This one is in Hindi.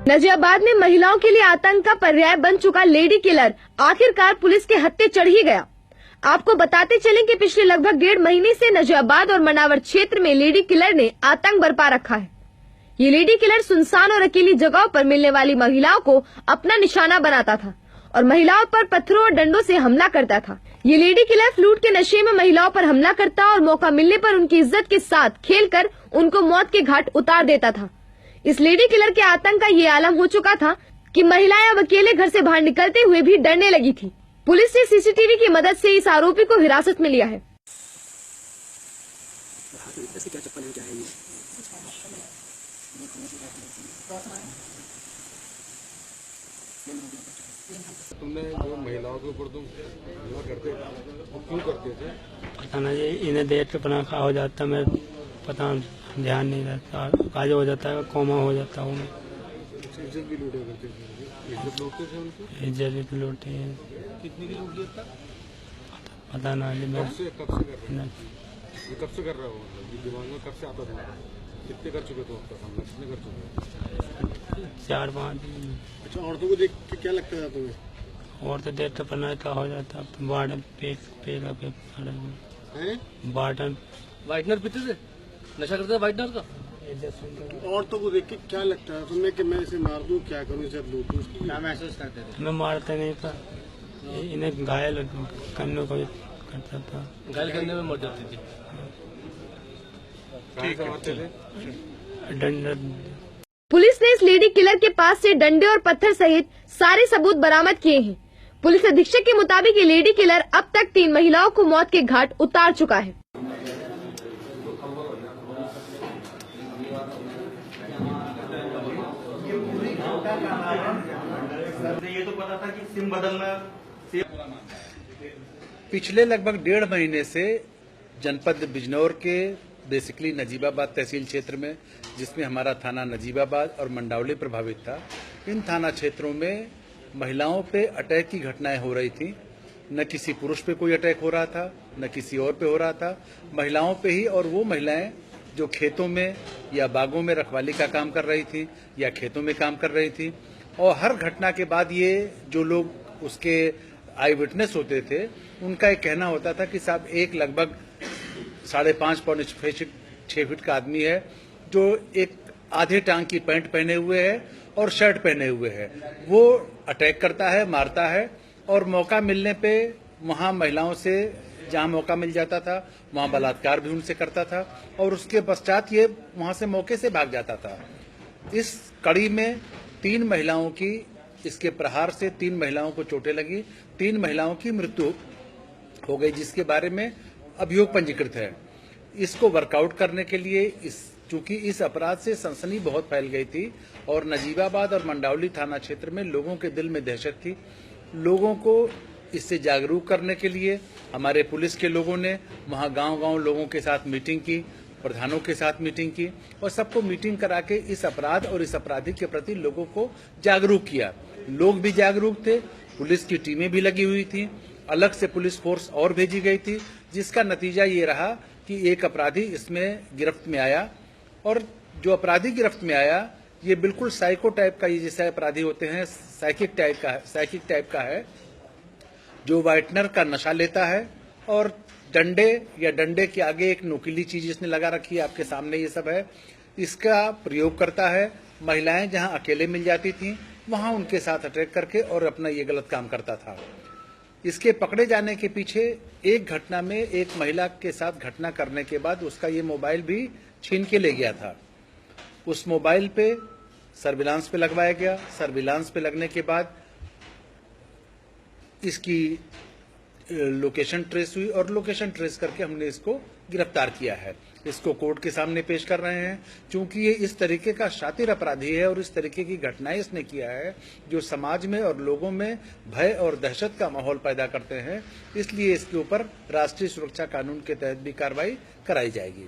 नजियाबाद में महिलाओं के लिए आतंक का पर्याय बन चुका लेडी किलर आखिरकार पुलिस के हत्थे चढ़ ही गया। आपको बताते चलें कि पिछले लगभग 1.5 महीने से नजियाबाद और मनावर क्षेत्र में लेडी किलर ने आतंक बरपा रखा है। ये लेडी किलर सुनसान और अकेली जगहों पर मिलने वाली महिलाओं को अपना निशाना बनाता था और महिलाओं पर पत्थरों और डंडों से हमला करता था। ये लेडी किलर फ्लूट के नशे में महिलाओं पर हमला करता और मौका मिलने पर उनकी इज्जत के साथ खेलकर उनको मौत के घाट उतार देता था। इस लेडी किलर के आतंक का ये आलम हो चुका था कि महिलाएं अब अकेले घर से बाहर निकलते हुए भी डरने लगी थी। पुलिस ने सीसीटीवी की मदद से इस आरोपी को हिरासत में लिया है। तुमने जो महिलाओं के ऊपर तुम हमला करते वो क्यों करते थे? पता नहीं, इन्हें देख के पना खा हो जाता, मैं पता ध्यान नहीं रहता, काज हो जाता है, कोमा हो जाता हूँ। इज्जत भी लूटा करते थे? इज्जत लूटते थे उनकी? इज्जत भी लूटी है। कितनी की लूटी है? पता नहीं। कब से कर रहे हैं? ये कब से कर रहा हो? ये दिमाग में कब से आता था? कितने कर चुके थे अब तक हमला? कितने कर चुके? 4-5। अच्छा, औरतों को देख के क्या लगता था तुम्हें? और तो देख तो पना का हो जाता, बाटन पे बाटन वाइटनर पीते थे, नशा करते थे वाइटनर का। औरतों को देख के क्या लगता है तुम्हें कि मैं इसे मार दूं, क्या करूं, इसे लूटूं? क्या महसूस करते थे? मैं मारता नहीं था, इन्हें घायल करने को करता था। घायल करने में मर जाती थी। डंडा। पुलिस ने इस लेडी किलर के पास से डंडे और पत्थर सहित सारे सबूत बरामद किए हैं। पुलिस अधीक्षक के मुताबिक ये लेडी किलर अब तक 3 महिलाओं को मौत के घाट उतार चुका है। ये तो पता था कि सिम बदलना। पिछले लगभग 1.5 महीने से जनपद बिजनौर के बेसिकली नजीबाबाद तहसील क्षेत्र में, जिसमें हमारा थाना नजीबाबाद और मंडावली प्रभावित था, इन थाना क्षेत्रों में महिलाओं पे अटैक की घटनाएं हो रही थी। न किसी पुरुष पे कोई अटैक हो रहा था, न किसी और पे हो रहा था, महिलाओं पे ही। और वो महिलाएं जो खेतों में या बागों में रखवाली का काम कर रही थी या खेतों में काम कर रही थी। और हर घटना के बाद ये जो लोग उसके आई विटनेस होते थे, उनका एक कहना होता था कि साहब एक लगभग 5.5 पौने 6 फीट का आदमी है जो एक आधे टांग की पैंट पहने हुए है और शर्ट पहने हुए है, वो अटैक करता है, मारता है। और मौका मिलने पे वहां महिलाओं से जहां मौका मिल जाता था वहां बलात्कार भी उनसे करता था और उसके पश्चात ये वहां से मौके से भाग जाता था। इस कड़ी में 3 महिलाओं की, इसके प्रहार से 3 महिलाओं को चोटें लगी, 3 महिलाओं की मृत्यु हो गई, जिसके बारे में अभियोग पंजीकृत है। इसको वर्कआउट करने के लिए चूंकि इस अपराध से सनसनी बहुत फैल गई थी और नजीबाबाद और मंडावली थाना क्षेत्र में लोगों के दिल में दहशत थी, लोगों को इससे जागरूक करने के लिए हमारे पुलिस के लोगों ने वहां गांव-गांव लोगों के साथ मीटिंग की, प्रधानों के साथ मीटिंग की और सबको मीटिंग करा के इस अपराध और इस अपराधी के प्रति लोगों को जागरूक किया। लोग भी जागरूक थे, पुलिस की टीमें भी लगी हुई थी, अलग से पुलिस फोर्स और भेजी गई थी, जिसका नतीजा ये रहा कि एक अपराधी इसमें गिरफ्त में आया। और जो अपराधी गिरफ्त में आया ये बिल्कुल साइको टाइप का, ये जैसे अपराधी होते हैं साइकिक टाइप का है, जो वाइटनर का नशा लेता है और डंडे या डंडे के आगे एक नोकीली चीज इसने लगा रखी है, आपके सामने ये सब है, इसका प्रयोग करता है। महिलाएं जहां अकेले मिल जाती थी वहां उनके साथ अटैक करके और अपना ये गलत काम करता था। इसके पकड़े जाने के पीछे एक घटना में एक महिला के साथ घटना करने के बाद उसका ये मोबाइल भी छीन के ले गया था। उस मोबाइल पे सर्विलांस पे लगवाया गया। सर्विलांस पे लगने के बाद इसकी लोकेशन ट्रेस हुई और लोकेशन ट्रेस करके हमने इसको गिरफ्तार किया है। इसको कोर्ट के सामने पेश कर रहे हैं। चूंकि ये इस तरीके का शातिर अपराधी है और इस तरीके की घटनाएं इसने किया है जो समाज में और लोगों में भय और दहशत का माहौल पैदा करते हैं, इसलिए इसके ऊपर राष्ट्रीय सुरक्षा कानून के तहत भी कार्रवाई कराई जाएगी।